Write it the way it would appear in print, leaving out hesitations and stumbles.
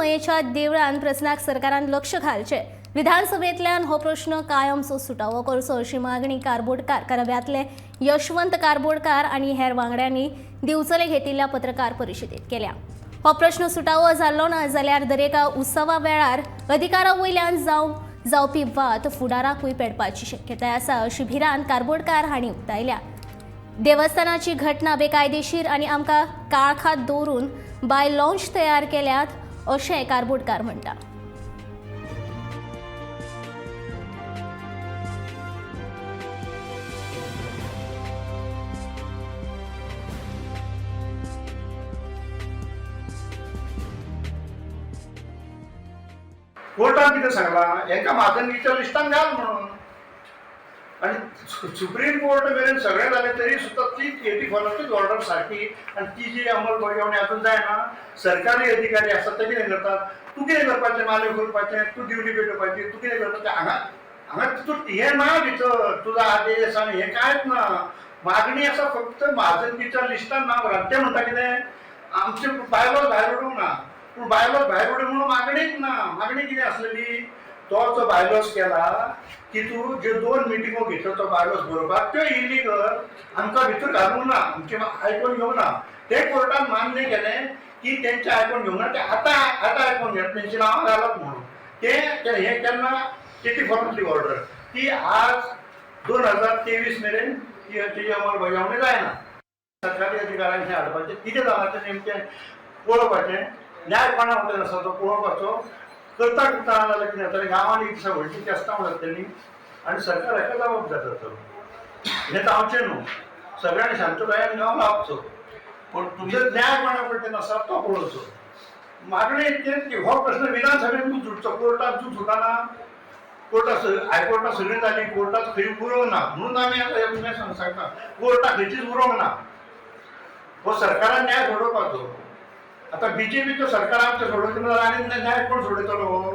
मयेच्या देवळान प्रश्नाक सरकारान लक्ष घालचे, विधानसभेंतल्यान हो प्रश्न कायमचो सुटावो करचो अशी मागणी कारबोडकार कारव्यातले यशवंत कारबोडकार आनी हेर वांगड्यांनी दिवचले घेतिल्ल्या पत्रकार परिशदेंत केल्या. हो प्रश्न सुटावो जाल्लो ना जाल्यार दरेका उत्सवा वेळार अधिकारा वयल्यान जावपी वाद फुडाराकूय पेटपाची शक्यताय आसा अशी भिरांत कारबोडकार हांणी उक्तायल्या. देवस्थानाची घटना बेकायदेशीर आनी आमकां काळखात दवरून बाय लॉन्च तयार केल्यात अशें कारबोडकार म्हणटा. कोर्टान कितें सांगलां हेंकां मातंगीच्या लिस्टान घाल म्हणून. आनी सुप्रीम कोर्ट मेरेन सगळें जालें तरी सुद्दां ती 84ची ऑर्डर सारकी आनी ती जी अंमलबजावणी अजून जायना. सरकारी अधिकारी आसात ते कितें करतात, तूं कितें करपाचें, माले करपाचें, तूं ड्युटी पेटोवपाची, तूं कितें करपाचें, हांगा तितून हें ना भितर तुजो आदेश आनी हें कांयच ना. मागणी आसा फक्त माजंतीच्या लिस्टान नांव घाल. ते म्हणटा कितें आमचे बायलोच भायर उडोवंक ना, पूण बायलोच भायर उडोवंक म्हणून मागणीच ना. मागणी कितें आसलेली, तो जो बायलोस केला तितून ज्यो 2 मिटिंगो घेतल्यो तो बायलोस बरोवपाक त्यो इलिगल आमकां भितर घालूंक ना, आमचे आयकून घेवंक ना. ते कोर्टान मान्य केलें की तेंचे आयकून घेवंक ना, ते आतां आयकून घेत तेंची नांवां घालप म्हणून. ते हें केन्ना 84ची ऑर्डर ती आज 2023 मेरेन तेजी अंमलबजावणी जायना. सरकारी अधिकाऱ्यांक हाडपाचें कितें जालां तें नेमकें पळोवपाचें, न्यायपणा म्हणटा आसा तो पळोवपाचो. करता जाल्यार कितें जातलें, गांवांनी एक दिसा व्हडलीं केस्तां जातलीं आनी सरकार हेका जबाब जाता. तो हें जावचें न्हू. सगळ्यांनी शांततायेन गांव लावचो, पूण तुजो न्यायपणा पळय आसा तो पळोवचो. मागणी इतकेंच की हो प्रश्न विधानसभेन तूं सुटचो, कोर्टान तूं सुटना. हायकोर्टान सगळीं जालीं, कोर्टात खंय उरोवंक ना म्हणून आमी आतां सांगता कोर्टाक खंयचीच उरोवंक ना. हो सरकारान न्याय सोडोवपाचो. आतां बीजेपीचो सरकार आमचें सोडोवचें ना जाल्यार आनी न्याय कोण सोडयतलो?